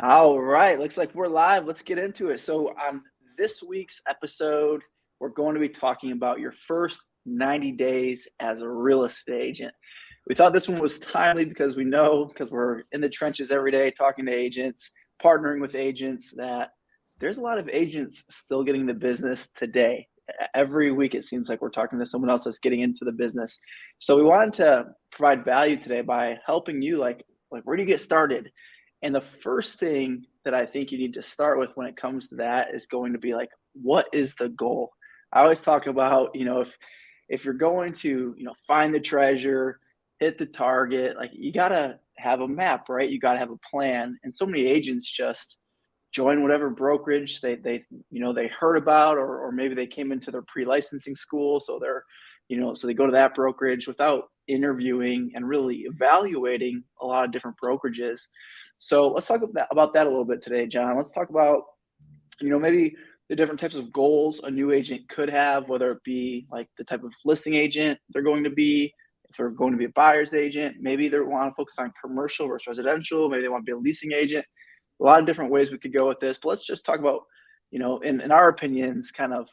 All right, looks like we're live. Let's get into it. So, on this week's episode, we're going to be talking about your first 90 days as a real estate agent. We thought this one was timely because we know, because we're in the trenches every day talking to agents, partnering with agents, that there's a lot of agents still getting the business today. Every week, it seems like we're talking to someone else that's getting into the business. So, we wanted to provide value today by helping you, like where do you get started? And the first thing that I think you need to start with when it comes to that is going to be like, what is the goal? I always talk about, if you're going to, find the treasure, hit the target, like you gotta have a map, right? You gotta have a plan. And so many agents just join whatever brokerage they heard about, or maybe they came into their pre-licensing school, so so they go to that brokerage without interviewing and really evaluating a lot of different brokerages. So let's talk about that a little bit today, John. Let's talk about maybe the different types of goals a new agent could have, whether it be like the type of listing agent they're going to be, if they're going to be a buyer's agent, maybe they want to focus on commercial versus residential, maybe they want to be a leasing agent. A lot of different ways we could go with this, but let's just talk about, in our opinions, kind of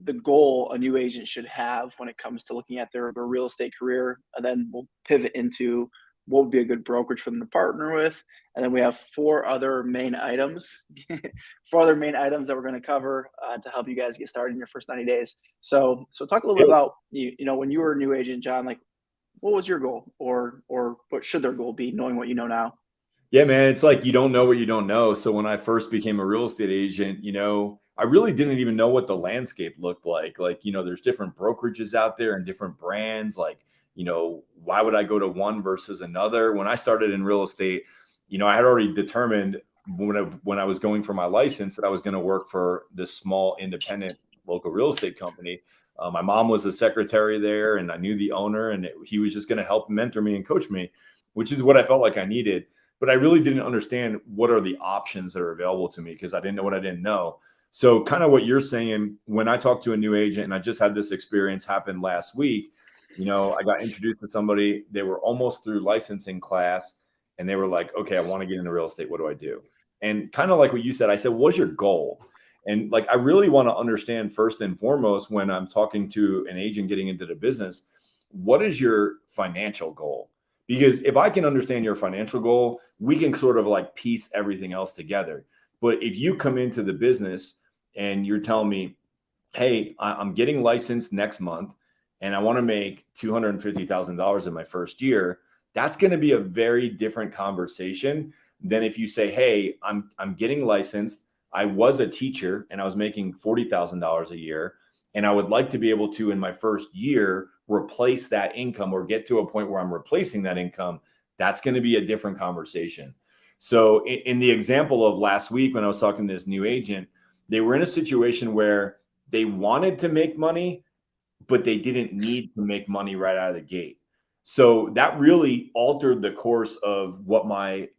the goal a new agent should have when it comes to looking at their real estate career. And then we'll pivot into what would be a good brokerage for them to partner with. And then we have four other main items, four other main items that we're going to cover to help you guys get started in your first 90 days. So talk a little bit about, when you were a new agent, John, like what was your goal, or what should their goal be, knowing what you know now? Yeah, man, it's like you don't know what you don't know. So when I first became a real estate agent, I really didn't even know what the landscape looked like. Like, there's different brokerages out there and different brands. Like, why would I go to one versus another? When I started in real estate, I had already determined when I was going for my license that I was going to work for this small independent local real estate company. My mom was a secretary there, and I knew the owner, and he was just going to help mentor me and coach me, which is what I felt like I needed, but I really didn't understand what are the options that are available to me because I didn't know what I didn't know. So kind of what you're saying, when I talk to a new agent, and I just had this experience happen last week, I got introduced to somebody, they were almost through licensing class, and they were like, okay, I want to get into real estate. What do I do? And kind of like what you said, I said, what's your goal? And like, I really want to understand first and foremost, when I'm talking to an agent getting into the business, what is your financial goal? Because if I can understand your financial goal, we can sort of like piece everything else together. But if you come into the business and you're telling me, hey, I'm getting licensed next month and I want to make $250,000 in my first year, that's going to be a very different conversation than if you say, hey, I'm getting licensed. I was a teacher and I was making $40,000 a year. And I would like to be able to, in my first year, replace that income or get to a point where I'm replacing that income. That's going to be a different conversation. So in the example of last week, when I was talking to this new agent, they were in a situation where they wanted to make money, but they didn't need to make money right out of the gate. So that really altered the course of what my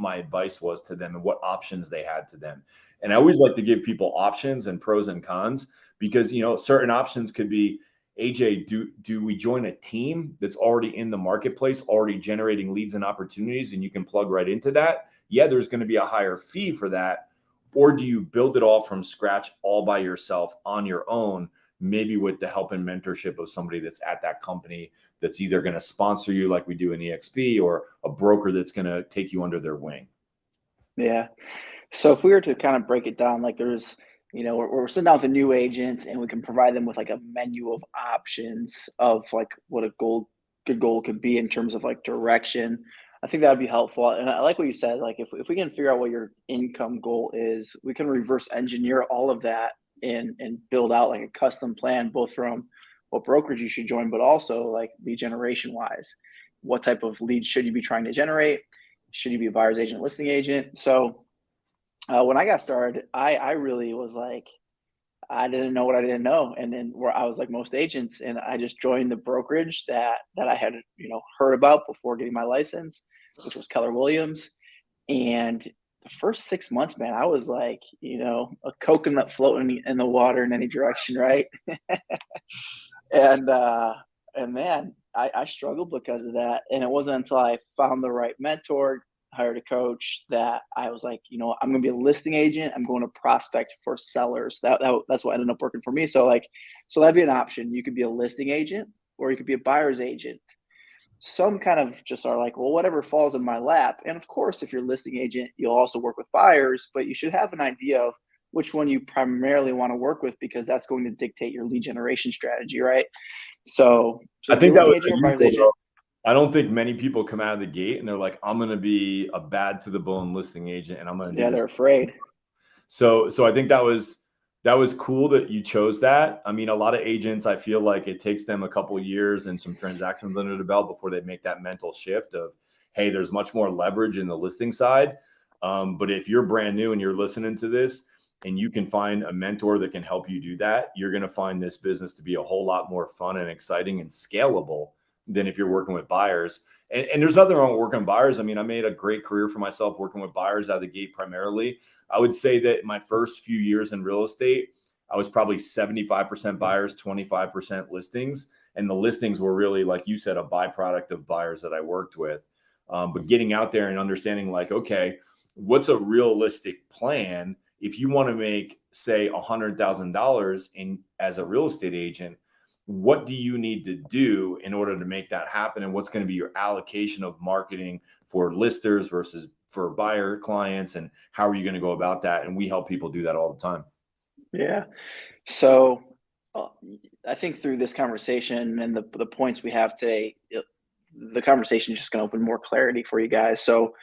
advice was to them and what options they had to them. And I always like to give people options and pros and cons because certain options could be, AJ, do we join a team that's already in the marketplace, already generating leads and opportunities, and you can plug right into that? Yeah, there's going to be a higher fee for that. Or do you build it all from scratch, all by yourself on your own, maybe with the help and mentorship of somebody that's at that company that's either going to sponsor you like we do in EXP, or a broker that's going to take you under their wing? Yeah. So if we were to kind of break it down, like there's, we're sitting down with a new agent and we can provide them with like a menu of options of like what a good goal could be in terms of like direction. I think that would be helpful. And I like what you said, like if we can figure out what your income goal is, we can reverse engineer all of that and build out like a custom plan, both from what brokerage you should join, but also like lead generation wise. What type of lead should you be trying to generate? Should you be a buyer's agent, listing agent? So when I got started, I really was like, I didn't know what I didn't know, and then where I was like most agents, and I just joined the brokerage that I had heard about before getting my license, which was Keller Williams. And the first 6 months, man, I was like, a coconut floating in the water in any direction, right? and and man, I struggled because of that, and it wasn't until I found the right mentor, hired a coach that I was like, I'm going to be a listing agent. I'm going to prospect for sellers. That's what ended up working for me. So that'd be an option. You could be a listing agent or you could be a buyer's agent. Some kind of just are like, well, whatever falls in my lap. And of course, if you're a listing agent, you'll also work with buyers, but you should have an idea of which one you primarily want to work with, because that's going to dictate your lead generation strategy, right? So I if you're think a that listing was agent or buyer's unusual, agent, though. I don't think many people come out of the gate and they're like, I'm going to be a bad to the bone listing agent and I'm going to do yeah, they're this. afraid. So I think that was cool that you chose that. I mean, a lot of agents, I feel like it takes them a couple of years and some transactions under the belt before they make that mental shift of, hey, there's much more leverage in the listing side. But if you're brand new and you're listening to this and you can find a mentor that can help you do that, you're going to find this business to be a whole lot more fun and exciting and scalable than if you're working with buyers. And there's nothing wrong with working with buyers. I mean, I made a great career for myself working with buyers out of the gate primarily. I would say that my first few years in real estate, I was probably 75% buyers, 25% listings. And the listings were really, like you said, a byproduct of buyers that I worked with. But getting out there and understanding like, okay, what's a realistic plan? If you want to make, say, $100,000 in as a real estate agent, what do you need to do in order to make that happen? And what's going to be your allocation of marketing for listers versus for buyer clients? And how are you going to go about that? And we help people do that all the time. Yeah. So uh, I think through this conversation and the points we have today, the conversation is just going to open more clarity for you guys. So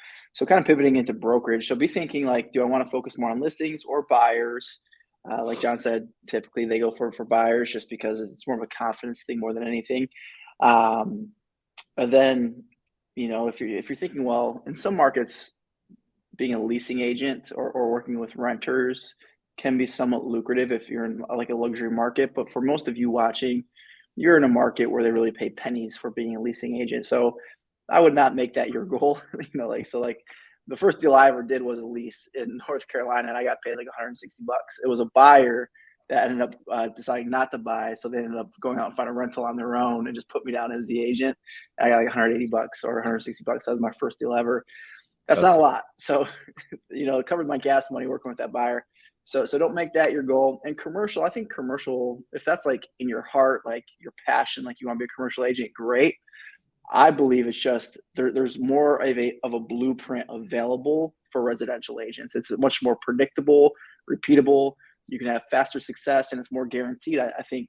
kind of pivoting into brokerage. So be thinking like, do I want to focus more on listings or buyers? Like John said, typically they go for buyers just because it's more of a confidence thing more than anything. And then, if you're thinking, well, in some markets, being a leasing agent or working with renters can be somewhat lucrative if you're in like a luxury market. But for most of you watching, you're in a market where they really pay pennies for being a leasing agent. So I would not make that your goal. Like the first deal I ever did was a lease in North Carolina, and I got paid like $160. It was a buyer that ended up deciding not to buy, so they ended up going out and find a rental on their own and just put me down as the agent. And I got like $180 or $160. That was my first deal ever. That's not a lot. So, it covered my gas money working with that buyer. So don't make that your goal. And commercial, I think commercial, if that's like in your heart, like your passion, like you want to be a commercial agent, great. I believe it's just there's more of a blueprint available for residential agents. It's much more predictable, repeatable. You can have faster success, and it's more guaranteed. I think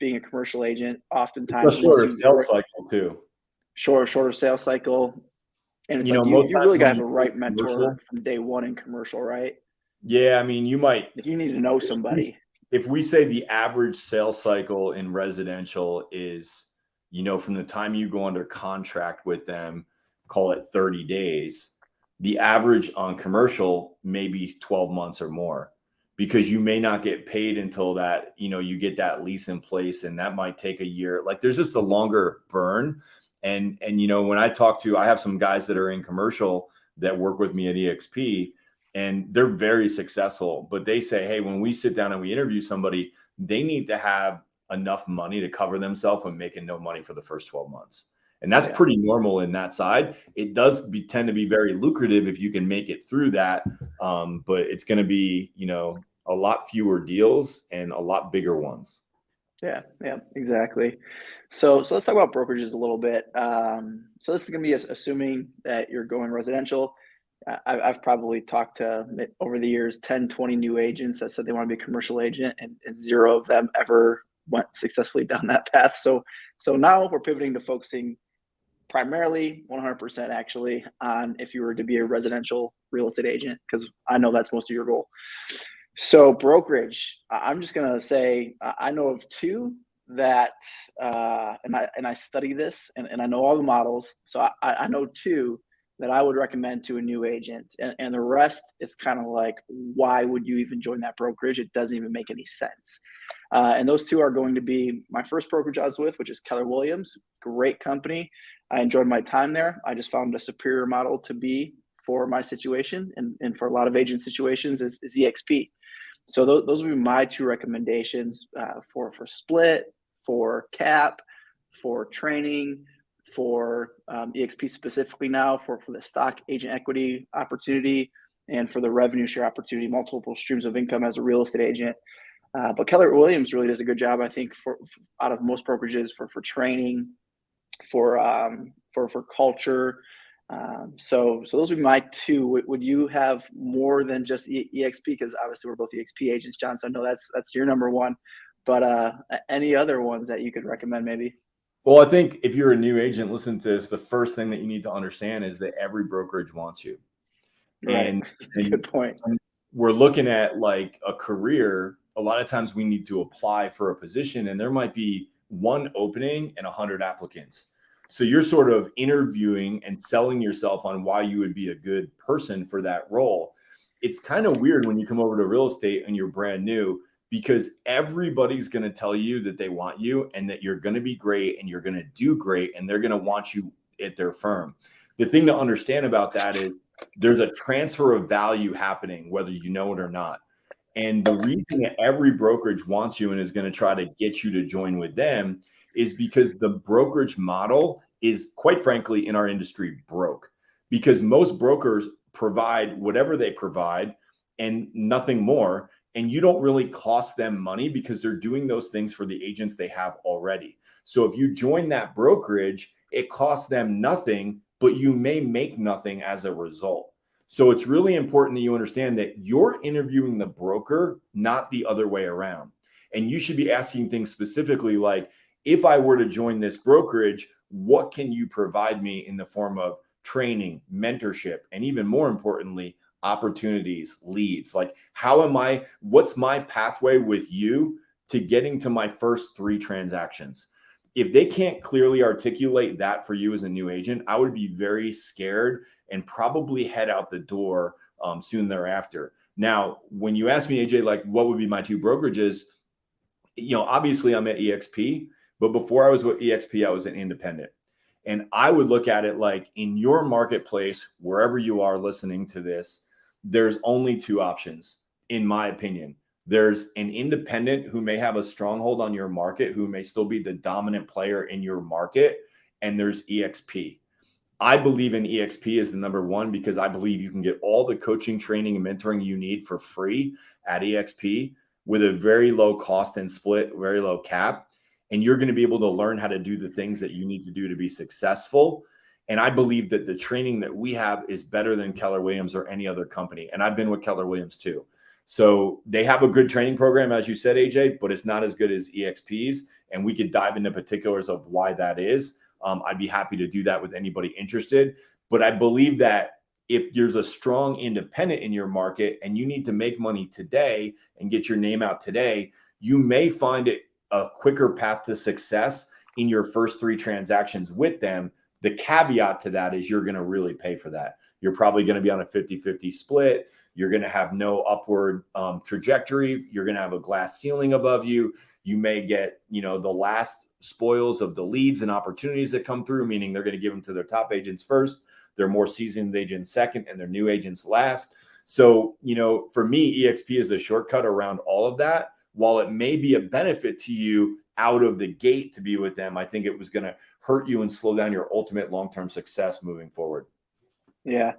being a commercial agent, It's oftentimes a once shorter you sales cycle too. shorter sales cycle, and it's like Most you times really got to when have you a do right mentor commercial, from day one in commercial, right? yeah, I mean, you might, Like you need to know if we, somebody. if we say the average sales cycle in residential is, from the time you go under contract with them, call it 30 days, the average on commercial may be 12 months or more, because you may not get paid until that, you get that lease in place, and that might take a year. Like there's just a longer burn. And when I have some guys that are in commercial that work with me at EXP, and they're very successful, but they say, hey, when we sit down and we interview somebody, they need to have enough money to cover themselves when making no money for the first 12 months. And that's Yeah. pretty normal in that side. It does tend to be very lucrative if you can make it through that. But it's going to be, a lot fewer deals and a lot bigger ones. Yeah, exactly. So let's talk about brokerages a little bit. So this is going to be assuming that you're going residential. I've probably talked to over the years 10, 20 new agents that said they want to be a commercial agent, and zero of them ever went successfully down that path. So now we're pivoting to focusing primarily 100% actually on if you were to be a residential real estate agent, because I know that's most of your goal. So brokerage, I'm just gonna say I know of two that, and I study this and I know all the models. So I know two that I would recommend to a new agent, and the rest is kind of like, why would you even join that brokerage? It doesn't even make any sense. And those two are going to be my first brokerage I was with, which is Keller Williams. Great company. I enjoyed my time there. I just found a superior model to be for my situation and for a lot of agent situations is EXP. So those would be my two recommendations for split, for cap, for training, for EXP specifically now for the stock agent equity opportunity and for the revenue share opportunity, multiple streams of income as a real estate agent. But Keller Williams really does a good job, I think, for out of most brokerages for training, for culture. So those would be my two. Would you have more than just EXP? Because obviously we're both EXP agents, John. So I know that's your number one. But any other ones that you could recommend, maybe? Well, I think if you're a new agent, listen to this. The first thing that you need to understand is that every brokerage wants you. Right. And Good point. we're looking at like a career. A lot of times we need to apply for a position and there might be one opening and 100 applicants. So you're sort of interviewing and selling yourself on why you would be a good person for that role. It's kind of weird when you come over to real estate and you're brand new because everybody's going to tell you that they want you and that you're going to be great and you're going to do great and they're going to want you at their firm. The thing to understand about that is there's a transfer of value happening, whether you know it or not. And the reason that every brokerage wants you and is going to try to get you to join with them is because the brokerage model is, quite frankly, in our industry broke. Because most brokers provide whatever they provide and nothing more. And you don't really cost them money because they're doing those things for the agents they have already. So if you join that brokerage, it costs them nothing, but you may make nothing as a result. So it's really important that you understand that you're interviewing the broker, not the other way around. And you should be asking things specifically like, if I were to join this brokerage, what can you provide me in the form of training, mentorship, and even more importantly, opportunities, leads? Like, what's my pathway with you to getting to my first 3 transactions? If they can't clearly articulate that for you as a new agent, I would be very scared and probably head out the door soon thereafter. Now, when you ask me, AJ, like what would be my 2 brokerages, obviously I'm at EXP, but before I was with EXP, I was an independent. And I would look at it like in your marketplace, wherever you are listening to this, there's only 2 options, in my opinion. There's an independent who may have a stronghold on your market, who may still be the dominant player in your market. And there's EXP. I believe in EXP as the number one because I believe you can get all the coaching, training, and mentoring you need for free at EXP with a very low cost and split, very low cap. And you're going to be able to learn how to do the things that you need to do to be successful. And I believe that the training that we have is better than Keller Williams or any other company. And I've been with Keller Williams too. So they have a good training program, as you said, AJ, but it's not as good as EXP's. And we could dive into particulars of why that is. I'd be happy to do that with anybody interested. But I believe that if there's a strong independent in your market and you need to make money today and get your name out today, you may find it a quicker path to success in your first 3 transactions with them. The caveat to that is you're going to really pay for that. You're probably going to be on a 50-50 split. You're going to have no upward trajectory. You're going to have a glass ceiling above you. You may get, the last spoils of the leads and opportunities that come through, meaning they're going to give them to their top agents first, their more seasoned agents second, and their new agents last. So, for me, EXP is a shortcut around all of that. While it may be a benefit to you out of the gate to be with them, I think it was going to hurt you and slow down your ultimate long-term success moving forward. Yeah.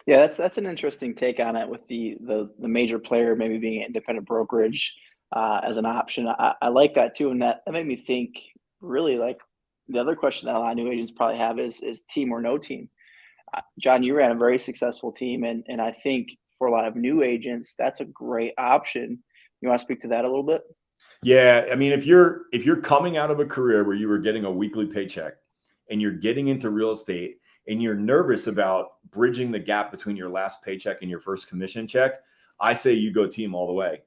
Yeah, that's an interesting take on it with the major player maybe being an independent brokerage as an option. I like that too, and that made me think really like the other question that a lot of new agents probably have is team or no team. John, you ran a very successful team, and I think for a lot of new agents, that's a great option. You want to speak to that a little bit? Yeah, I mean, if you're coming out of a career where you were getting a weekly paycheck and you're getting into real estate and you're nervous about bridging the gap between your last paycheck and your first commission check, I say you go team all the way.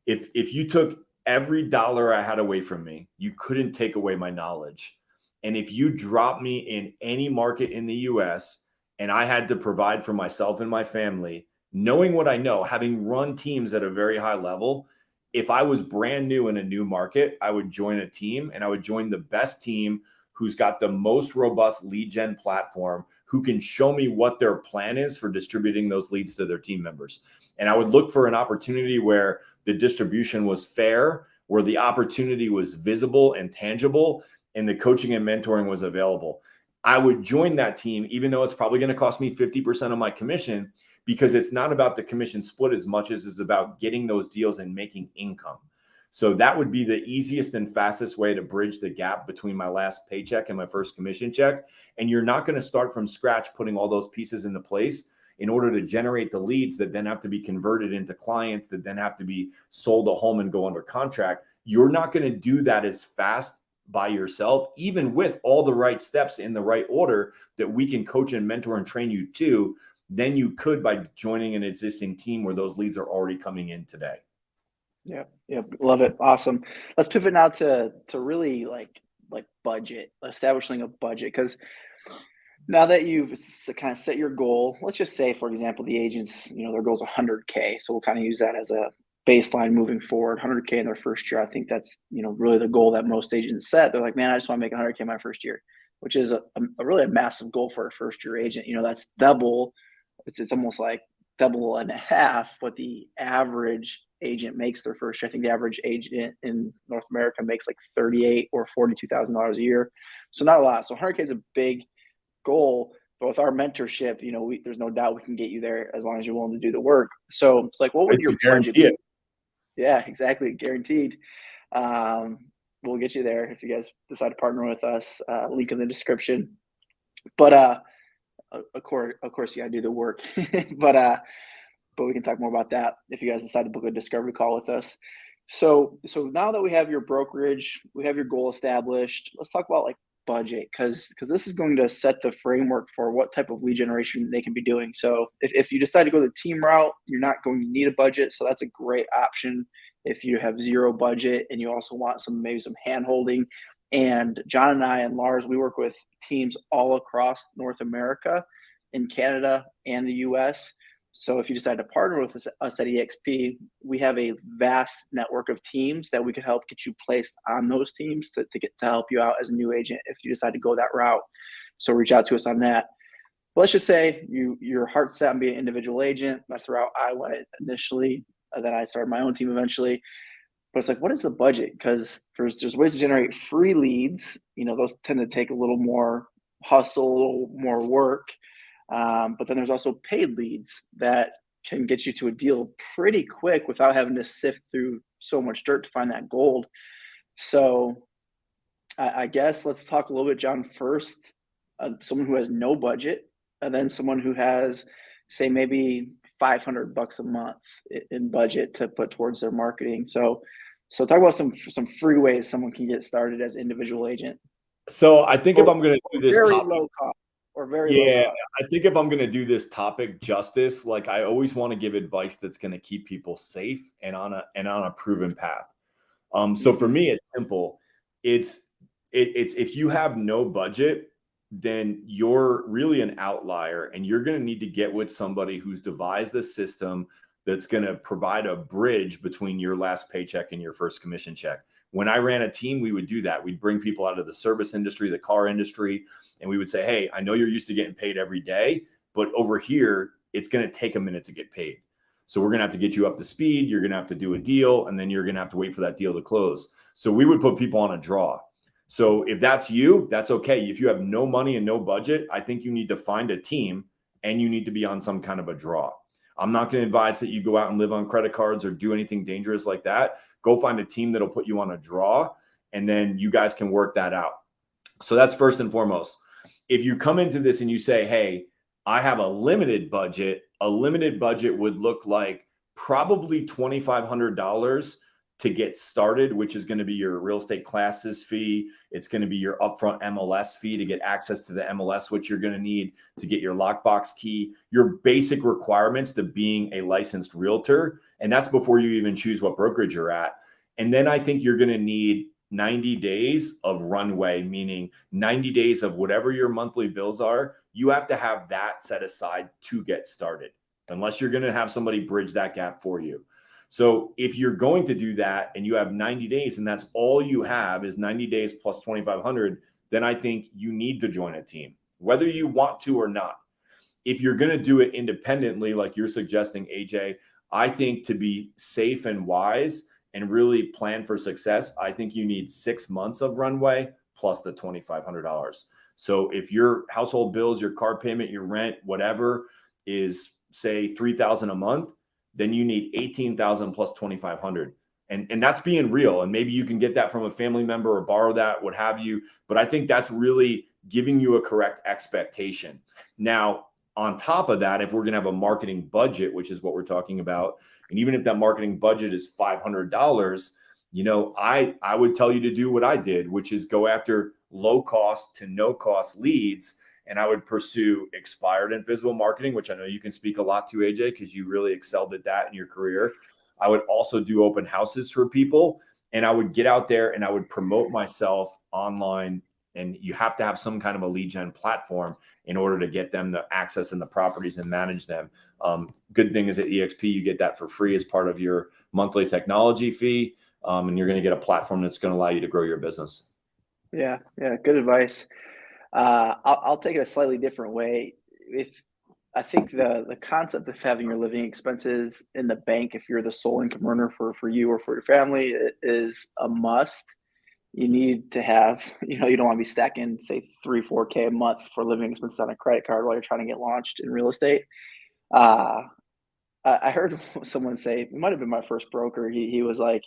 If you took every dollar I had away from me, you couldn't take away my knowledge. And if you drop me in any market in the US and I had to provide for myself and my family, knowing what I know, having run teams at a very high level, if I was brand new in a new market, I would join a team and I would join the best team who's got the most robust lead gen platform, who can show me what their plan is for distributing those leads to their team members. And I would look for an opportunity where the distribution was fair, where the opportunity was visible and tangible, and the coaching and mentoring was available. I would join that team, even though it's probably going to cost me 50% of my commission, because it's not about the commission split as much as it's about getting those deals and making income. So that would be the easiest and fastest way to bridge the gap between my last paycheck and my first commission check. And you're not going to start from scratch putting all those pieces into place in order to generate the leads that then have to be converted into clients that then have to be sold a home and go under contract. You're not going to do that as fast by yourself, even with all the right steps in the right order that we can coach and mentor and train you to, than you could by joining an existing team where those leads are already coming in today. Yeah, yeah, love it. Awesome. Let's pivot now to really like budget, establishing a budget, because now that you've kind of set your goal, let's just say, for example, the agents, their goal is 100K. So we'll kind of use that as a baseline moving forward. 100K in their first year. I think that's, really the goal that most agents set. They're like, man, I just want to make 100K my first year, which is a really a massive goal for a first year agent. That's double. It's almost like double and a half what the average agent makes their first year. I think the average agent in North America makes like $38,000 or $42,000 a year. So not a lot. So 100K is a big goal, but with our mentorship, there's no doubt we can get you there as long as you're willing to do the work. So it's like, what would your budget be? Yeah, exactly. Guaranteed. We'll get you there if you guys decide to partner with us. Link in the description. But of course, you gotta do the work. But we can talk more about that if you guys decide to book a discovery call with us. So now that we have your brokerage, we have your goal established, let's talk about like budget, because this is going to set the framework for what type of lead generation they can be doing. So if you decide to go the team route, you're not going to need a budget. So that's a great option if you have zero budget and you also want maybe some hand holding. And John and I and Lars, we work with teams all across North America, in Canada and the US. So if you decide to partner with us at EXP, we have a vast network of teams that we could help get you placed on those teams to help you out as a new agent if you decide to go that route. So reach out to us on that. But let's just say your heart's set on being an individual agent. That's the route I went initially. Then I started my own team eventually. But it's like, what is the budget? Because there's ways to generate free leads. Those tend to take a little more hustle, a little more work. But then there's also paid leads that can get you to a deal pretty quick without having to sift through so much dirt to find that gold. So I guess let's talk a little bit, John, first, someone who has no budget, and then someone who has, say, maybe $500 a month in budget to put towards their marketing. So talk about some free ways someone can get started as an individual agent. So I think if I'm going to do this very topic, low cost. Or very low cost. I think if I'm going to do this topic justice, like I always want to give advice that's going to keep people safe and on a proven path. So for me, it's simple. It's if you have no budget, then you're really an outlier, and you're going to need to get with somebody who's devised a system that's going to provide a bridge between your last paycheck and your first commission check. When I ran a team, we would do that. We'd bring people out of the service industry, the car industry, and we would say, hey, I know you're used to getting paid every day, but over here, it's going to take a minute to get paid. So we're going to have to get you up to speed. You're going to have to do a deal, and then you're going to have to wait for that deal to close. So we would put people on a draw. So if that's you, that's okay. If you have no money and no budget, I think you need to find a team and you need to be on some kind of a draw. I'm not going to advise that you go out and live on credit cards or do anything dangerous like that. Go find a team that'll put you on a draw, and then you guys can work that out. So that's first and foremost. If you come into this and you say, hey, I have a limited budget would look like probably $2,500 to get started, which is going to be your real estate classes fee. It's going to be your upfront MLS fee to get access to the MLS, which you're going to need to get your lockbox key, your basic requirements to being a licensed realtor. And that's before you even choose what brokerage you're at. And then I think you're going to need 90 days of runway, meaning 90 days of whatever your monthly bills are. You have to have that set aside to get started, unless you're going to have somebody bridge that gap for you. So if you're going to do that and you have 90 days and that's all you have is 90 days plus 2,500, then I think you need to join a team, whether you want to or not. If you're going to do it independently, like you're suggesting, AJ, I think to be safe and wise and really plan for success, I think you need 6 months of runway plus the $2,500. So if your household bills, your car payment, your rent, whatever is say 3,000 a month, then you need 18,000 plus 2,500. And that's being real. And maybe you can get that from a family member or borrow that, what have you. But I think that's really giving you a correct expectation. Now, on top of that, if we're going to have a marketing budget, which is what we're talking about, and even if that marketing budget is $500, I would tell you to do what I did, which is go after low cost to no cost leads. And I would pursue expired and visible marketing, which I know you can speak a lot to, AJ, because you really excelled at that in your career. I would also do open houses for people, and I would get out there and I would promote myself online. And you have to have some kind of a lead gen platform in order to get them the access and the properties and manage them. Good thing is at EXP, you get that for free as part of your monthly technology fee. And you're going to get a platform that's going to allow you to grow your business. Yeah. Good advice. I'll take it a slightly different way. I think the concept of having your living expenses in the bank, if you're the sole income earner for you or for your family, is a must. You need to have, you don't want to be stacking, say, 3-4K a month for living expenses on a credit card while you're trying to get launched in real estate. I heard someone say, it might have been my first broker. He was like,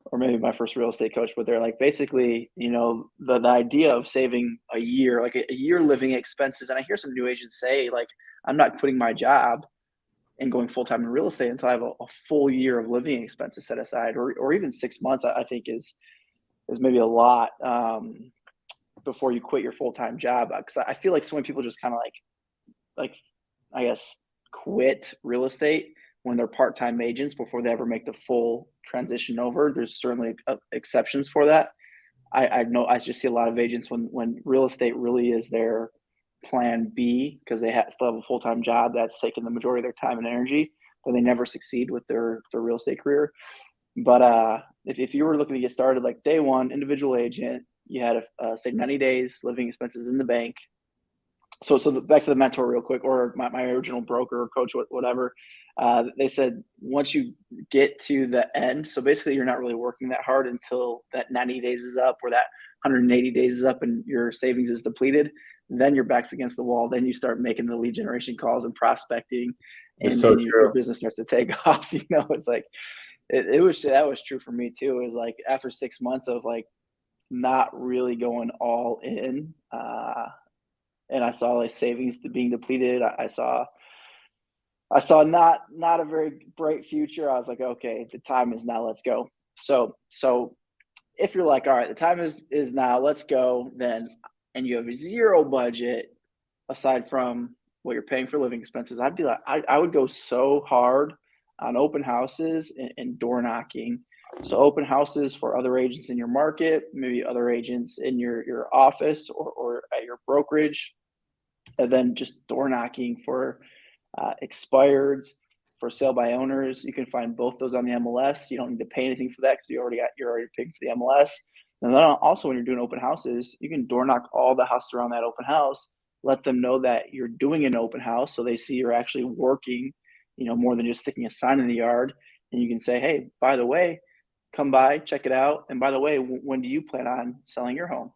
or maybe my first real estate coach, but they're like, basically, the idea of saving a year, like a year living expenses. And I hear some new agents say, like, I'm not quitting my job and going full-time in real estate until I have a full year of living expenses set aside, or even 6 months, I think is maybe a lot, before you quit your full-time job. Because I feel like so many people just kind of like, I guess, quit real estate when they're part-time agents before they ever make the full transition over. There's certainly exceptions for that. I know I just see a lot of agents when real estate really is their plan B, because they still have a full-time job that's taking the majority of their time and energy, then they never succeed with their real estate career. But if you were looking to get started, like day one, individual agent, you had say 90 days living expenses in the bank. So back to the mentor real quick, or my original broker or coach, whatever. They said once you get to the end, so basically you're not really working that hard until that 90 days is up, or that 180 days is up and your savings is depleted. Then your back's against the wall. Then you start making the lead generation calls and prospecting, It's so your true. business starts to take off. It's like, that was true for me too. It was like after 6 months of like not really going all in, and I saw like savings being depleted. I saw not a very bright future. I was like, okay, the time is now. Let's go. So if you're like, all right, the time is now. Let's go. Then, and you have a zero budget aside from what you're paying for living expenses, I'd be like, I would go so hard on open houses and door knocking. So open houses for other agents in your market, maybe other agents in your office or at your brokerage, and then just door knocking for expireds, for sale by owners. You can find both those on the MLS. You don't need to pay anything for that because you're already paying for the MLS. And then also when you're doing open houses, you can door knock all the houses around that open house. Let them know that you're doing an open house, so they see you're actually working, more than just sticking a sign in the yard. And you can say, hey, by the way, come by, check it out. And by the way, when do you plan on selling your home?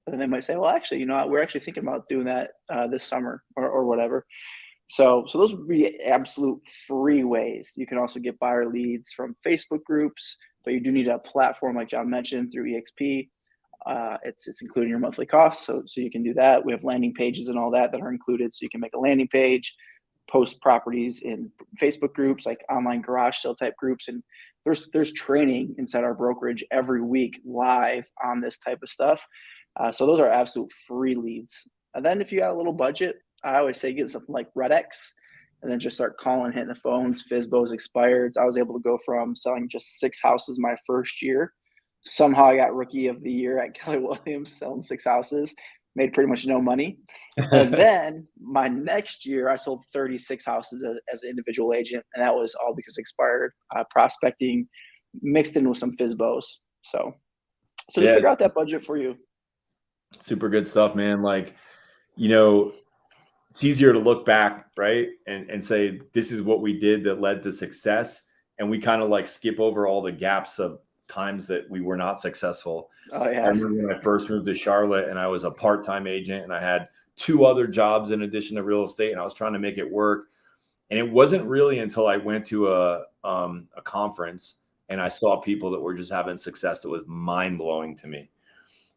And they might say, well, actually, we're actually thinking about doing that this summer or whatever. So those would be absolute free ways. You can also get buyer leads from Facebook groups, but you do need a platform like John mentioned through EXP. It's including your monthly costs, so you can do that. We have landing pages and all that are included, so you can make a landing page, post properties in Facebook groups like online garage sale type groups, and there's training inside our brokerage every week live on this type of stuff. So those are absolute free leads. And then if you got a little budget, I always say get something like RedX and then just start calling, hitting the phones, FSBOs, expireds. I was able to go from selling just 6 houses my first year. Somehow I got rookie of the year at Keller Williams selling 6 houses, made pretty much no money. And then my next year, I sold 36 houses as an individual agent. And that was all because expired prospecting mixed in with some FSBOs. So just figure out that budget for you. Super good stuff, man. Like, it's easier to look back, right? And say, this is what we did that led to success. And we kind of like skip over all the gaps of times that we were not successful. Oh I yeah. remember when I first moved to Charlotte and I was a part-time agent and I had two other jobs in addition to real estate and I was trying to make it work. And it wasn't really until I went to a conference and I saw people that were just having success that was mind-blowing to me.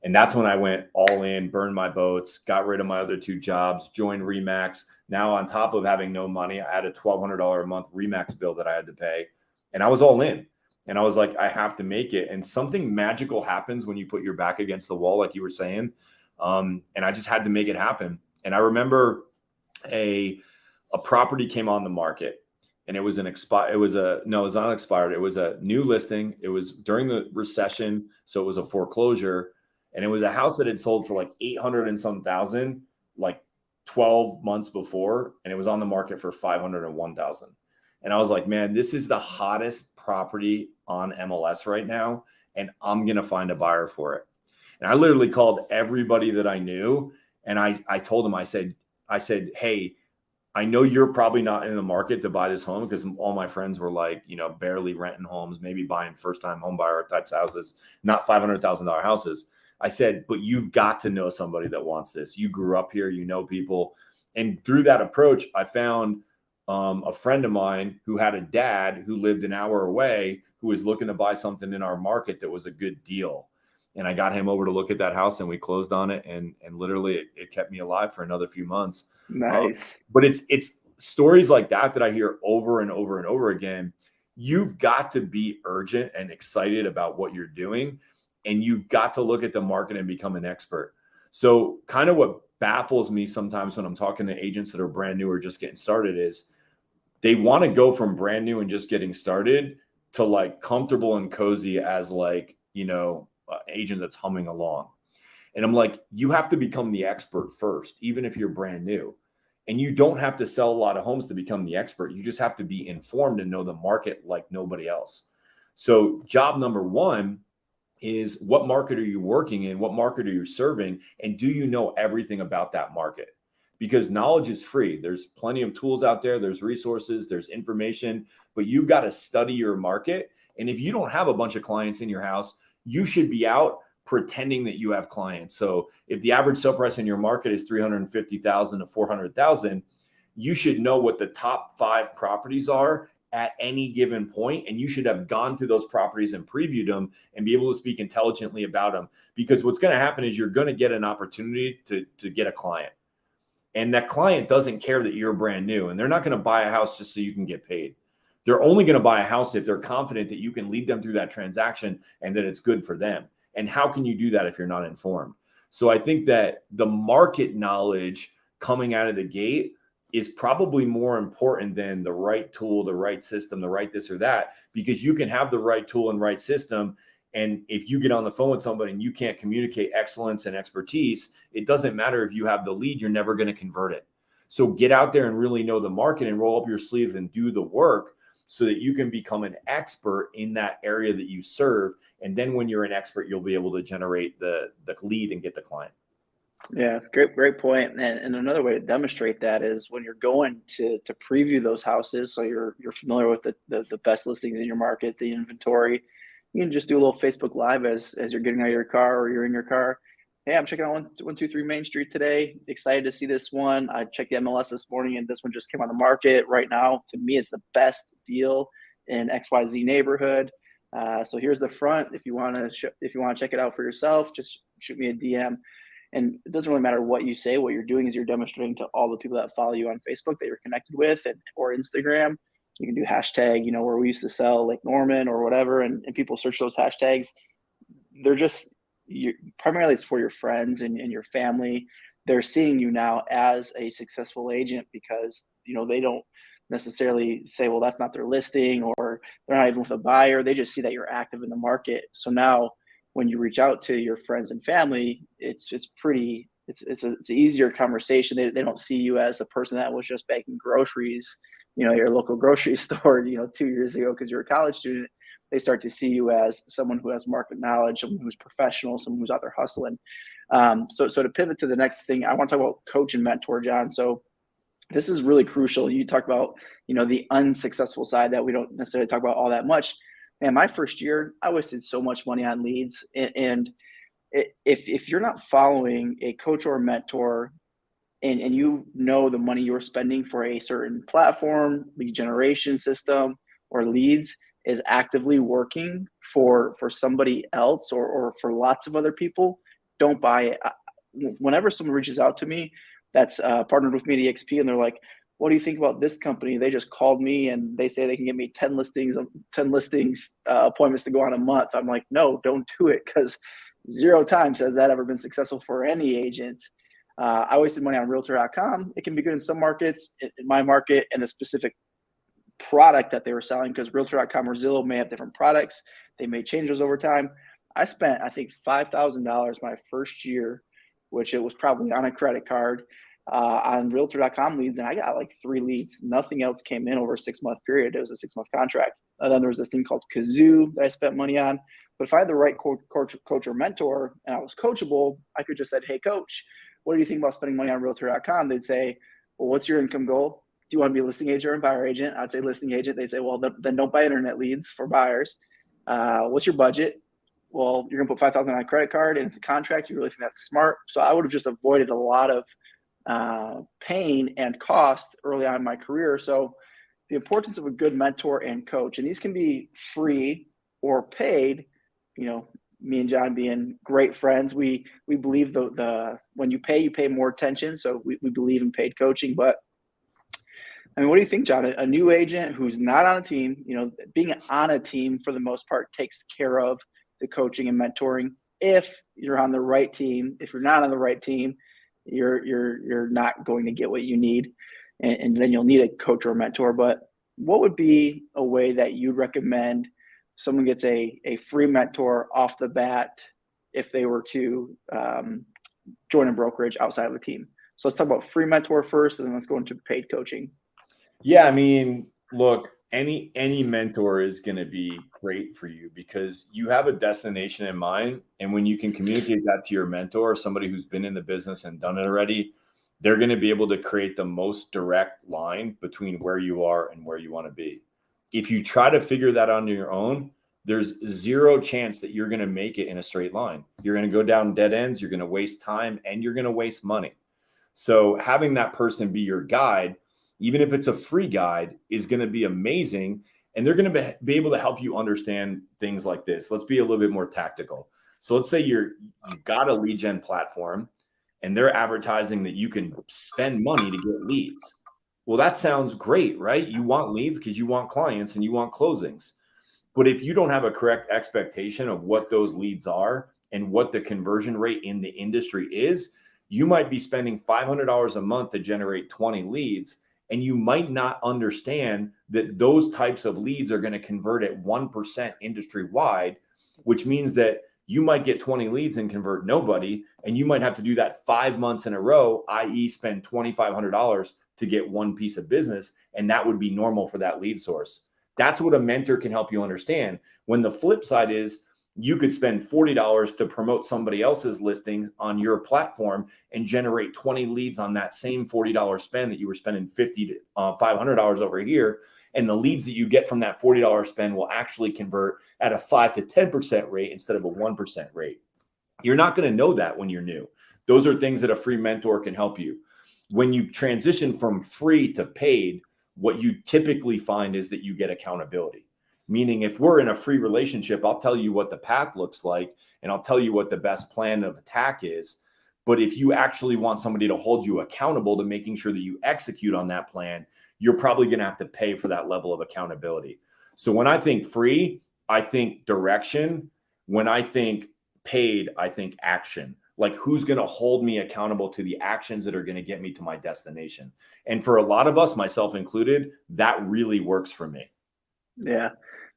And that's when I went all in, burned my boats, got rid of my other two jobs, joined Remax. Now, on top of having no money, I had a $1,200 a month Remax bill that I had to pay. And I was all in. And I was like, I have to make it. And something magical happens when you put your back against the wall, like you were saying. And I just had to make it happen. And I remember a property came on the market and it was it's not expired. It was a new listing. It was during the recession. So it was a foreclosure. And it was a house that had sold for like 800 and some thousand, like 12 months before. And it was on the market for 501,000. And I was like, man, this is the hottest property on MLS right now. And I'm going to find a buyer for it. And I literally called everybody that I knew. And I told them, I said, hey, I know you're probably not in the market to buy this home because all my friends were like, barely renting homes, maybe buying first-time home buyer types houses, not $500,000 houses. I said, but you've got to know somebody that wants this. You grew up here, you know people. And through that approach, I found a friend of mine who had a dad who lived an hour away who was looking to buy something in our market that was a good deal. And I got him over to look at that house and we closed on it. And literally it kept me alive for another few months. Nice. But it's stories like that I hear over and over and over again. You've got to be urgent and excited about what you're doing. And you've got to look at the market and become an expert. So kind of what baffles me sometimes when I'm talking to agents that are brand new or just getting started is they want to go from brand new and just getting started to like comfortable and cozy as like, agent that's humming along. And I'm like, you have to become the expert first, even if you're brand new. And you don't have to sell a lot of homes to become the expert. You just have to be informed and know the market like nobody else. So job number one is what market are you working in? What market are you serving? And do you know everything about that market? Because knowledge is free. There's plenty of tools out there. There's resources, there's information, but you've got to study your market. And if you don't have a bunch of clients in your house, you should be out pretending that you have clients. So if the average sale price in your market is 350,000 to 400,000, you should know what the top 5 properties are at any given point, and you should have gone through those properties and previewed them and be able to speak intelligently about them. Because what's going to happen is you're going to get an opportunity to get a client, and that client doesn't care that you're brand new, and they're not going to buy a house just so you can get paid. They're only going to buy a house if they're confident that you can lead them through that transaction and that it's good for them. And how can you do that if you're not informed? So I think that the market knowledge coming out of the gate is probably more important than the right tool, the right system, the right this or that, because you can have the right tool and right system. And if you get on the phone with somebody and you can't communicate excellence and expertise, it doesn't matter if you have the lead, you're never going to convert it. So get out there and really know the market and roll up your sleeves and do the work so that you can become an expert in that area that you serve. And then when you're an expert, you'll be able to generate the lead and get the client. Yeah, great point. And another way to demonstrate that is when you're going to preview those houses, so you're familiar with the best listings in your market, the inventory. You can just do a little Facebook Live as you're getting out of your car or you're in your car. Hey, I'm checking out 123 Main Street today. Excited to see this one. I checked the MLS this morning, and this one just came on the market right now. To me, it's the best deal in XYZ neighborhood. So here's the front. If you want to check it out for yourself, just shoot me a DM. And it doesn't really matter what you say. What you're doing is you're demonstrating to all the people that follow you on Facebook that you're connected with, or Instagram. You can do hashtag, where we used to sell Lake Norman or whatever, and people search those hashtags. They're just primarily it's for your friends and your family. They're seeing you now as a successful agent because they don't necessarily say, well, that's not their listing, or they're not even with a buyer. They just see that you're active in the market. So now when you reach out to your friends and family, it's an easier conversation. They don't see you as the person that was just bagging groceries, your local grocery store, 2 years ago because you're a college student. They start to see you as someone who has market knowledge, someone who's professional, someone who's out there hustling. So to pivot to the next thing, I want to talk about coach and mentor, John. So this is really crucial. You talked about, the unsuccessful side that we don't necessarily talk about all that much. man, my first year, I wasted so much money on leads. And if you're not following a coach or a mentor, and you know the money you're spending for a certain platform, lead generation system, or leads is actively working for somebody else, or for lots of other people, don't buy it. Whenever someone reaches out to me that's partnered with me at EXP, and they're like, what do you think about this company? They just called me and they say they can give me 10 listings appointments to go on a month. I'm like, no, don't do it, because zero times has that ever been successful for any agent. I wasted money on realtor.com. It can be good in some markets. In my market and the specific product that they were selling, because realtor.com or Zillow may have different products. They may change those over time. I spent, I think, $5,000 my first year, which it was probably on a credit card, on realtor.com leads. And I got like 3 leads. Nothing else came in over a 6-month period. It was a 6-month contract. And then there was this thing called Kazoo that I spent money on. But if I had the right coach or mentor and I was coachable, I could just say, hey, coach, what do you think about spending money on realtor.com? They'd say, well, what's your income goal? Do you want to be a listing agent or a buyer agent? I'd say listing agent. They'd say, well, then don't buy internet leads for buyers. What's your budget? Well, you're going to put 5,000 on a credit card and it's a contract. You really think that's smart? So I would have just avoided a lot of pain and cost early on in my career. So the importance of a good mentor and coach, and these can be free or paid. Me and John being great friends, we believe the when you pay more attention. So we believe in paid coaching. But I mean, what do you think, John? A new agent who's not on a team, being on a team for the most part takes care of the coaching and mentoring. If you're on the right team, if you're not on the right team, you're not going to get what you need, and then you'll need a coach or a mentor. But what would be a way that you'd recommend someone gets a free mentor off the bat if they were to join a brokerage outside of a team? So let's talk about free mentor first, and then let's go into paid coaching. Yeah, I mean, look, any mentor is going to be great for you because you have a destination in mind, and when you can communicate that to your mentor, somebody who's been in the business and done it already, they're going to be able to create the most direct line between where you are and where you want to be. If you try to figure that on your own, there's zero chance that you're going to make it in a straight line. You're going to go down dead ends, you're going to waste time, and you're going to waste money. So having that person be your guide, even if it's a free guide, is going to be amazing. And they're going to be able to help you understand things like this. Let's be a little bit more tactical. So let's say you've got a lead gen platform and they're advertising that you can spend money to get leads. Well, that sounds great, right? You want leads because you want clients and you want closings. But if you don't have a correct expectation of what those leads are and what the conversion rate in the industry is, you might be spending $500 a month to generate 20 leads. And you might not understand that those types of leads are going to convert at 1% industry wide, which means that you might get 20 leads and convert nobody. And you might have to do that 5 months in a row, i.e. spend $2,500 to get one piece of business. And that would be normal for that lead source. That's what a mentor can help you understand. When the flip side is, you could spend $40 to promote somebody else's listing on your platform and generate 20 leads on that same $40 spend that you were spending $50 to $500 over here. And the leads that you get from that $40 spend will actually convert at a 5 to 10% rate instead of a 1% rate. You're not going to know that when you're new. Those are things that a free mentor can help you. When you transition from free to paid, what you typically find is that you get accountability. Meaning if we're in a free relationship, I'll tell you what the path looks like and I'll tell you what the best plan of attack is. But if you actually want somebody to hold you accountable to making sure that you execute on that plan, you're probably going to have to pay for that level of accountability. So when I think free, I think direction. When I think paid, I think action. Like who's going to hold me accountable to the actions that are going to get me to my destination. And for a lot of us, myself included, that really works for me. Yeah,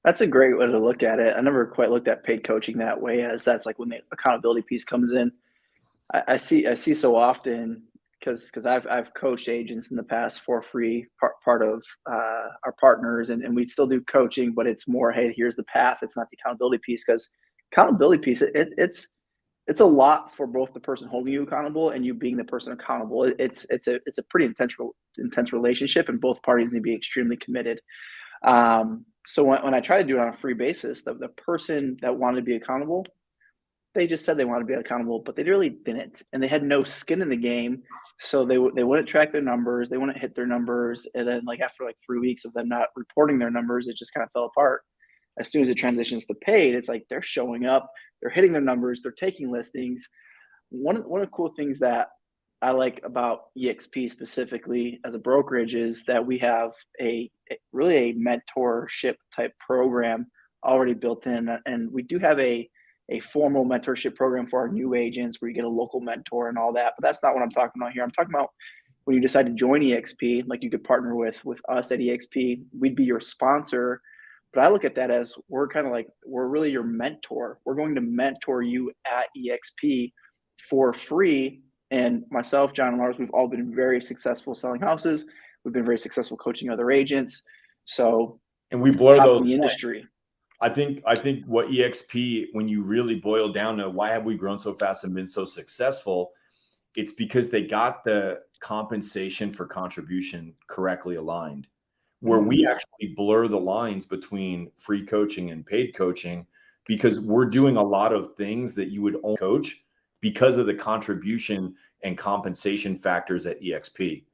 that's a great way to look at it. I never quite looked at paid coaching that way, as that's like when the accountability piece comes in. I see so often, because I've coached agents in the past for free, part of our partners, and we still do coaching, but it's more, hey, here's the path. It's not the accountability piece, because accountability piece, it's a lot for both the person holding you accountable and you being the person accountable. It's a pretty intense relationship, and both parties need to be extremely committed. So when I try to do it on a free basis, the person that wanted to be accountable, they just said they wanted to be accountable, but they really didn't, and they had no skin in the game. So they wouldn't track their numbers, they wouldn't hit their numbers, and then like after like 3 weeks of them not reporting their numbers, it just kind of fell apart. As soon as it transitions to paid, it's like they're showing up, they're hitting their numbers, they're taking listings. One of the cool things that I like about EXP specifically as a brokerage is that we have really a mentorship type program already built in, and we do have a formal mentorship program for our new agents where you get a local mentor and all that. But that's not what I'm talking about here. I'm talking about when you decide to join EXP, like you could partner with us at EXP, we'd be your sponsor. But I look at that as we're really your mentor. We're going to mentor you at EXP for free. And myself, John, and Lars, we've all been very successful selling houses. We've been very successful coaching other agents. So, And we blur top those in the lines. industry. I think what EXP, when you really boil down to why have we grown so fast and been so successful, it's because they got the compensation for contribution correctly aligned, where we actually blur the lines between free coaching and paid coaching, because we're doing a lot of things that you would only coach because of the contribution and compensation factors at EXP.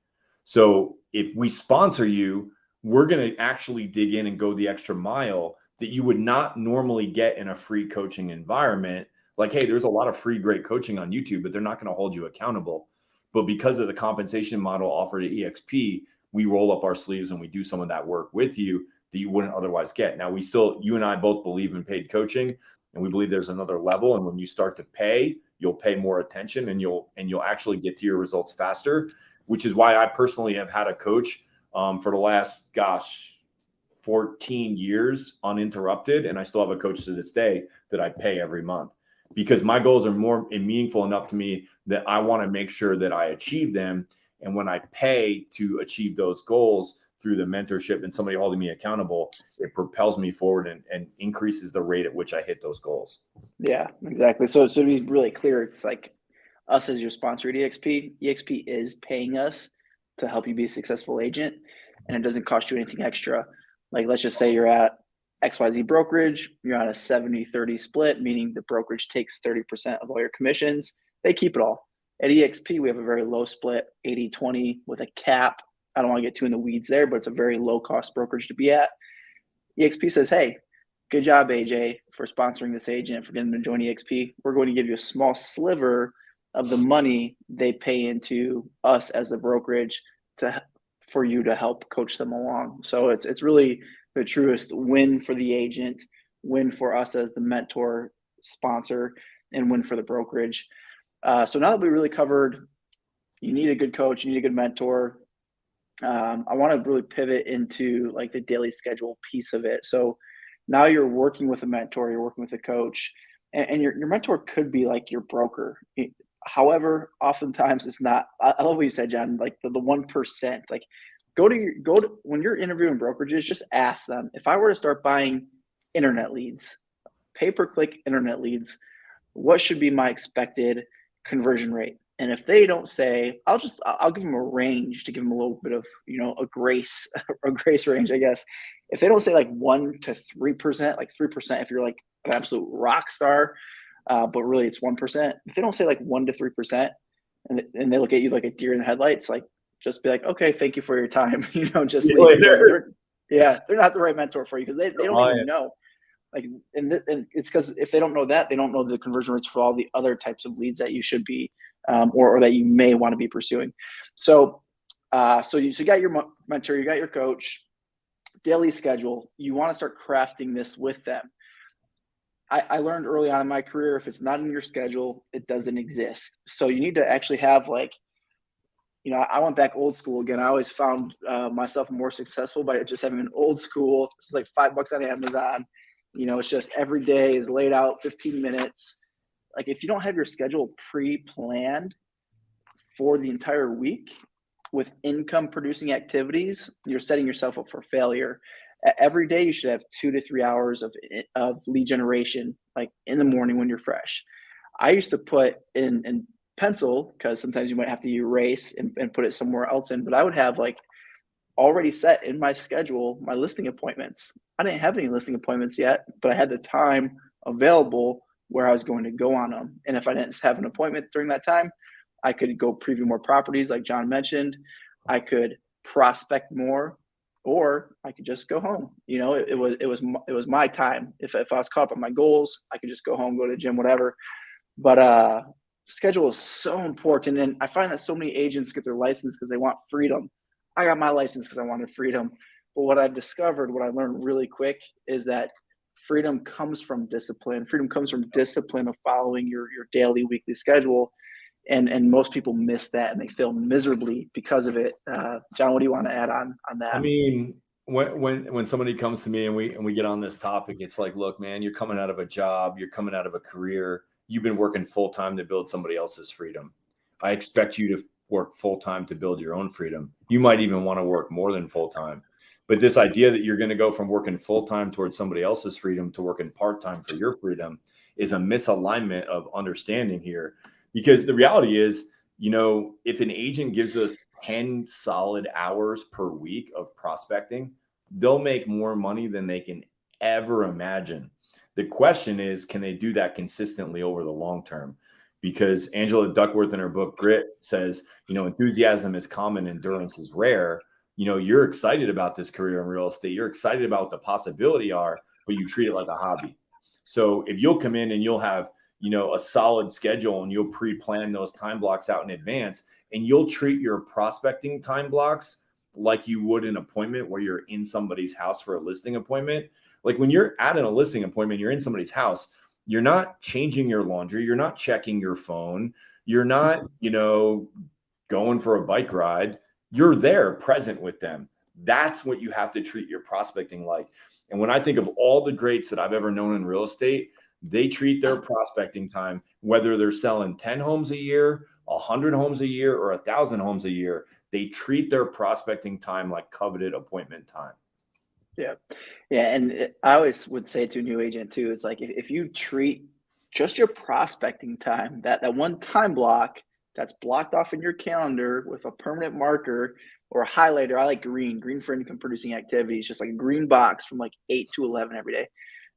So if we sponsor you, we're going to actually dig in and go the extra mile that you would not normally get in a free coaching environment. Like, hey, there's a lot of free great coaching on YouTube, but they're not going to hold you accountable. But because of the compensation model offered at EXP, we roll up our sleeves and we do some of that work with you that you wouldn't otherwise get. Now, you and I both believe in paid coaching, and we believe there's another level. And when you start to pay, you'll pay more attention, and you'll actually get to your results faster, which is why I personally have had a coach for the last, 14 years uninterrupted. And I still have a coach to this day that I pay every month, because my goals are more meaningful enough to me that I want to make sure that I achieve them. And when I pay to achieve those goals through the mentorship and somebody holding me accountable, it propels me forward and increases the rate at which I hit those goals. Yeah, exactly. So to be really clear, it's like us as your sponsor at EXP. EXP is paying us to help you be a successful agent, and it doesn't cost you anything extra. Like, let's just say you're at XYZ brokerage, you're on a 70-30 split, meaning the brokerage takes 30% of all your commissions. They keep it all. At EXP, we have a very low split, 80-20 with a cap. I don't want to get too in the weeds there, but it's a very low cost brokerage to be at. EXP says, hey, good job, AJ, for sponsoring this agent, for getting them to join EXP. We're going to give you a small sliver of the money they pay into us as the brokerage for you to help coach them along. So it's really the truest win for the agent, win for us as the mentor sponsor, and win for the brokerage. So now that we really covered, you need a good coach, you need a good mentor. I want to really pivot into like the daily schedule piece of it. So now you're working with a mentor, you're working with a coach, and your mentor could be like your broker. However, oftentimes it's not. I love what you said, John, like the 1%. Like go to when you're interviewing brokerages, just ask them, if I were to start buying internet leads, pay-per-click internet leads, what should be my expected conversion rate? And if they don't say, I'll give them a range to give them a little bit of, a grace range, I guess. If they don't say like 1 to 3%, like 3%, if you're like an absolute rock star, but really it's 1%. If they don't say like 1 to 3%, and they look at you like a deer in the headlights, like just be like, okay, thank you for your time. Just leave, because they're not the right mentor for you, because they don't even know. Like, and it's because if they don't know that, they don't know the conversion rates for all the other types of leads that you should be, or that you may want to be pursuing. So you got your mentor, you got your coach, daily schedule. You want to start crafting this with them. I learned early on in my career, if it's not in your schedule, it doesn't exist. So you need to actually have I went back old school again. I always found myself more successful by just having an old school. This is like $5 on Amazon. It's just every day is laid out 15 minutes. Like, if you don't have your schedule pre-planned for the entire week with income producing activities, you're setting yourself up for failure. Every day you should have 2 to 3 hours of lead generation, like in the morning when you're fresh. I used to put in pencil, because sometimes you might have to erase and put it somewhere else in, but I would have like already set in my schedule my listing appointments. I didn't have any listing appointments yet, but I had the time available where I was going to go on them. And if I didn't have an appointment during that time, I could go preview more properties, like John mentioned. I could prospect more, or I could just go home. It was my time. If I was caught up on my goals, I could just go home, go to the gym, whatever. But schedule is so important, and I find that so many agents get their license because they want freedom. I got my license because I wanted freedom. But what I discovered, what I learned really quick, is that freedom comes from discipline. Freedom comes from discipline of following your daily, weekly schedule, and most people miss that and they fail miserably because of it. John, what do you want to add on I that? mean, when somebody comes to me and we get on this topic, it's like, look, man, you're coming out of a job, you're coming out of a career, you've been working full time to build somebody else's freedom. I expect you to work full time to build your own freedom. You might even want to work more than full time. But this idea that you're going to go from working full time towards somebody else's freedom to working part time for your freedom is a misalignment of understanding here. Because the reality is, if an agent gives us 10 solid hours per week of prospecting, they'll make more money than they can ever imagine. The question is, can they do that consistently over the long term? Because Angela Duckworth in her book Grit says, enthusiasm is common, endurance is rare. You're excited about this career in real estate. You're excited about what the possibility are, but you treat it like a hobby. So if you'll come in and you'll have, a solid schedule and you'll pre-plan those time blocks out in advance, and you'll treat your prospecting time blocks like you would an appointment where you're in somebody's house for a listing appointment. Like when you're at a listing appointment, you're in somebody's house, you're not changing your laundry, you're not checking your phone, you're not, going for a bike ride. You're there present with them. That's what you have to treat your prospecting like. And when I think of all the greats that I've ever known in real estate, they treat their prospecting time, whether they're selling 10 homes a year, 100 homes a year, or 1,000 homes a year, they treat their prospecting time like coveted appointment time. Yeah. Yeah. And I always would say to a new agent too, it's like, if you treat just your prospecting time, that one time block that's blocked off in your calendar with a permanent marker or a highlighter. I like green for income producing activities, just like a green box from like 8 to 11 every day.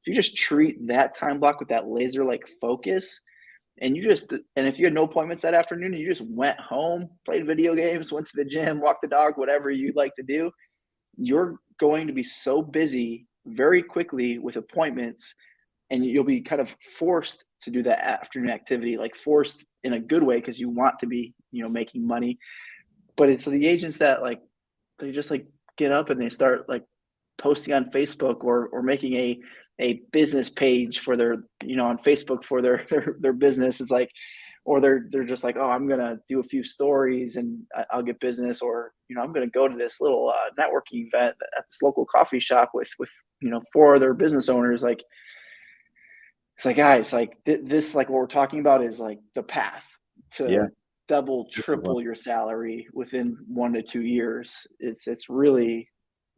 If you just treat that time block with that laser like focus, and if you had no appointments that afternoon and you just went home, played video games, went to the gym, walked the dog, whatever you'd like to do, you're going to be so busy very quickly with appointments, and you'll be kind of forced to do that afternoon activity, like forced in a good way because you want to be, making money. But it's the agents that like, they just like get up and they start like posting on Facebook or making a business page for their, on Facebook for their business. It's like, or they're just like, oh, I'm gonna do a few stories and I'll get business, or I'm gonna go to this little networking event at this local coffee shop with 4 other business owners. Like, it's like, guys, like this, like what we're talking about is like the path Yeah. to double, Discipline. triple your salary within 1 to 2 years. It's the People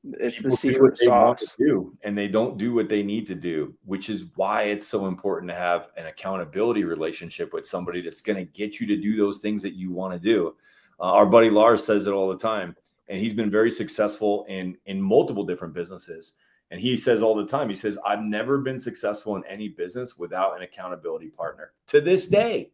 do what secret they want to sauce. do and they don't do what they need to do, which is why it's so important to have an accountability relationship with somebody that's going to get you to do those things that you want to do. Our buddy Lars says it all the time, and he's been very successful in multiple different businesses. And he says all the time, he says, I've never been successful in any business without an accountability partner to this day.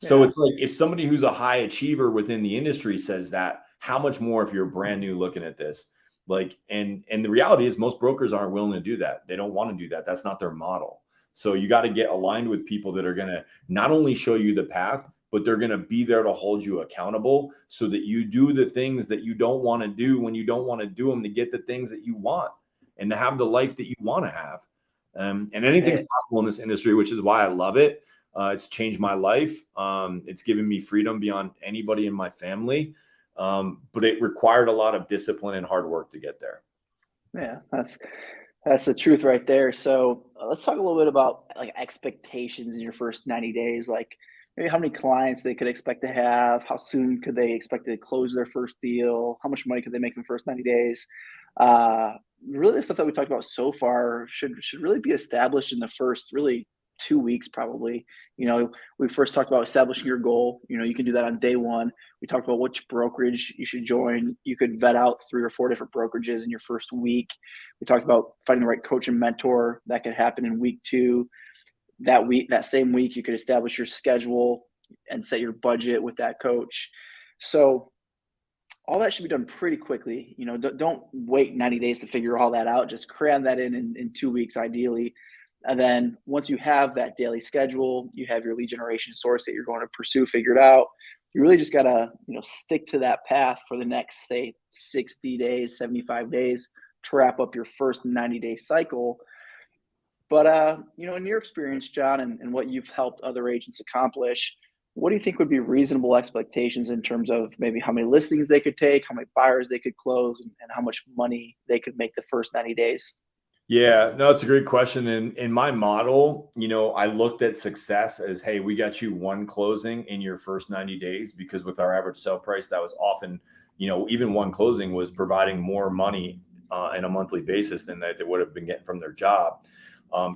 So Yeah. it's like, if somebody who's a high achiever within the industry says that, how much more if you're brand new looking at this? Like, and the reality is most brokers aren't willing to do that. They don't want to do that. That's not their model. So you got to get aligned with people that are going to not only show you the path, but they're going to be there to hold you accountable so that you do the things that you don't want to do when you don't want to do them, to get the things that you want and to have the life that you want to have. And anything's possible in this industry, which is why I love it. It's changed my life. It's given me freedom beyond anybody in my family. But it required a lot of discipline and hard work to get there. Yeah, that's the truth right there. So let's talk a little bit about like expectations in your first 90 days. Like maybe how many clients they could expect to have, how soon could they expect to close their first deal, how much money could they make in the first 90 days. Really, the stuff that we talked about so far should really be established in the first really 2 weeks probably. We first talked about establishing your goal. You can do that on day one. We talked about which brokerage you should join. You could vet out 3 or 4 different brokerages in your first week. We talked about finding the right coach and mentor. That could happen in week 2. That same week, you could establish your schedule and set your budget with that coach. So all that should be done pretty quickly. Don't wait 90 days to figure all that out. Just cram that in 2 weeks, ideally. And then once you have that daily schedule, you have your lead generation source that you're going to pursue figured out. You really just got to, stick to that path for the next, say, 60 days, 75 days to wrap up your first 90-day cycle. But, in your experience, John, and what you've helped other agents accomplish, what do you think would be reasonable expectations in terms of maybe how many listings they could take, how many buyers they could close, and how much money they could make the first 90 days? Yeah, no, it's a great question. And in my model, I looked at success as, hey, we got you one closing in your first 90 days, because with our average sale price, that was often, even one closing was providing more money on a monthly basis than that they would have been getting from their job.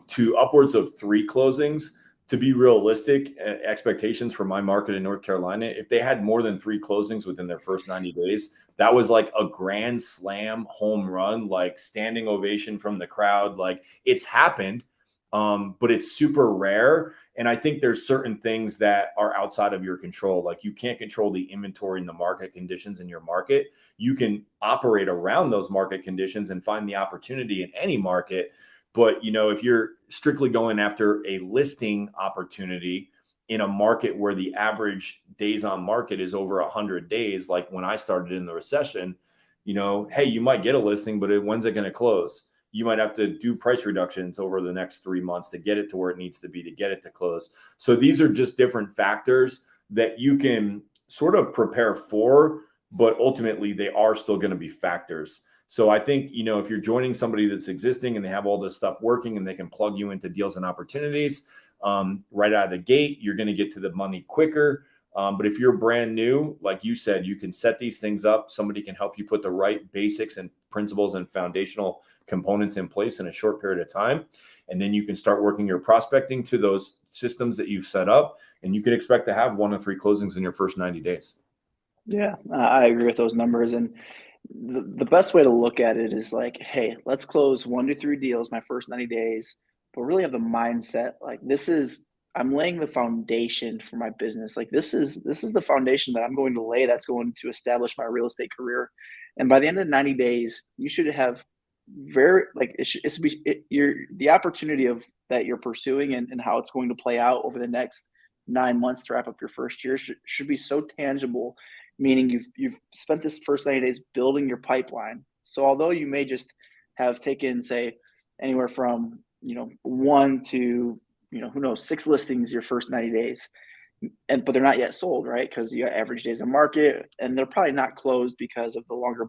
To upwards of 3 closings. To be realistic, expectations for my market in North Carolina, if they had more than 3 closings within their first 90 days, that was like a grand slam home run, like standing ovation from the crowd. Like, it's happened, but it's super rare. And I think there's certain things that are outside of your control. Like, you can't control the inventory and the market conditions in your market. You can operate around those market conditions and find the opportunity in any market. But, if you're strictly going after a listing opportunity in a market where the average days on market is over 100 days, like when I started in the recession, hey, you might get a listing, but when's it going to close? You might have to do price reductions over the next 3 months to get it to where it needs to be to get it to close. So these are just different factors that you can sort of prepare for, but ultimately they are still going to be factors. So I think, if you're joining somebody that's existing and they have all this stuff working and they can plug you into deals and opportunities right out of the gate, you're going to get to the money quicker. But if you're brand new, like you said, you can set these things up. Somebody can help you put the right basics and principles and foundational components in place in a short period of time. And then you can start working your prospecting to those systems that you've set up. And you can expect to have 1 to 3 closings in your first 90 days. Yeah, I agree with those numbers. And the best way to look at it is like, hey, let's close 1 to 3 deals my first 90 days, but really have the mindset like I'm laying the foundation for my business. Like, this is the foundation that I'm going to lay that's going to establish my real estate career. And by the end of 90 days, you should have the opportunity of that you're pursuing and how it's going to play out over the next 9 months to wrap up your first year should be so tangible, meaning you've spent this first 90 days building your pipeline. So although you may just have taken, say, anywhere from 1 to who knows, 6 listings your first 90 days, but they're not yet sold, right? Because you got average days on market, and they're probably not closed because of the longer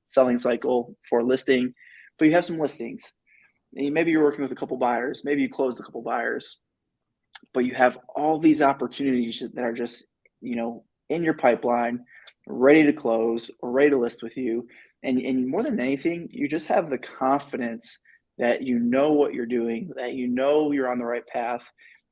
selling cycle for listing. But you have some listings. And maybe you're working with a couple buyers. Maybe you closed a couple buyers, but you have all these opportunities that are just in your pipeline, ready to close or ready to list with you. And more than anything, you just have the confidence that you know what you're doing, that you're on the right path.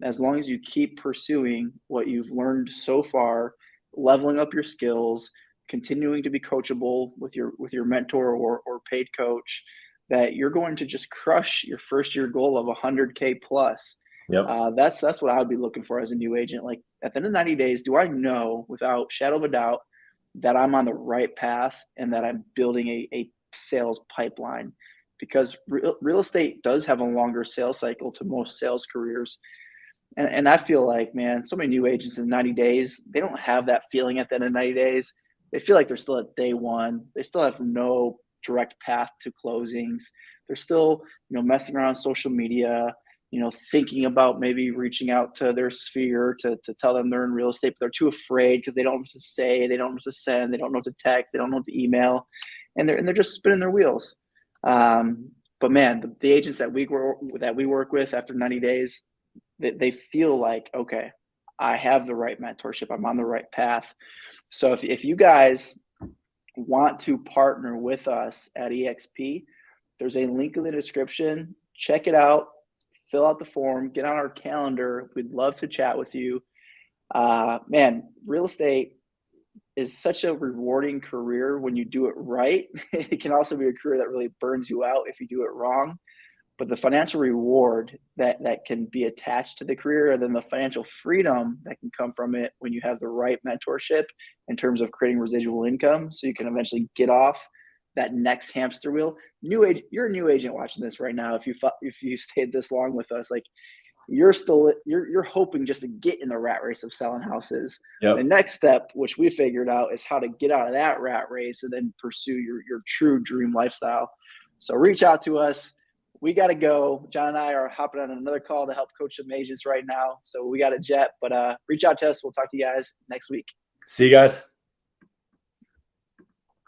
As long as you keep pursuing what you've learned so far, leveling up your skills, continuing to be coachable with your mentor or paid coach, that you're going to just crush your first year goal of 100K plus. Yep. That's what I would be looking for as a new agent. Like, at the end of 90 days, do I know without shadow of a doubt that I'm on the right path and that I'm building a sales pipeline? Because real estate does have a longer sales cycle to most sales careers. And I feel like, man, so many new agents in 90 days, they don't have that feeling at the end of 90 days. They feel like they're still at day one. They still have no direct path to closings. They're still, messing around social media, thinking about maybe reaching out to their sphere to tell them they're in real estate, but they're too afraid because they don't know what to say, they don't know what to send, they don't know what to text, they don't know what to email, and they're just spinning their wheels. But man, the agents that we work with after 90 days, they feel like, okay, I have the right mentorship, I'm on the right path. So if you guys want to partner with us at EXP, there's a link in the description. Check it out. fill out the form, get on our calendar. We'd love to chat with you. Man, real estate is such a rewarding career when you do it right. It can also be a career that really burns you out if you do it wrong. But the financial reward that can be attached to the career, and then the financial freedom that can come from it when you have the right mentorship in terms of creating residual income, so you can eventually get off that next hamster wheel. You're a new agent watching this right now. If you stayed this long with us, like you're hoping just to get in the rat race of selling houses. The Yep. next step, which we figured out, is how to get out of that rat race and then pursue your true dream lifestyle. So reach out to us. We got to go. John and I are hopping on another call to help coach some agents right now. So we got a jet, but reach out to us. We'll talk to you guys next week. See you guys.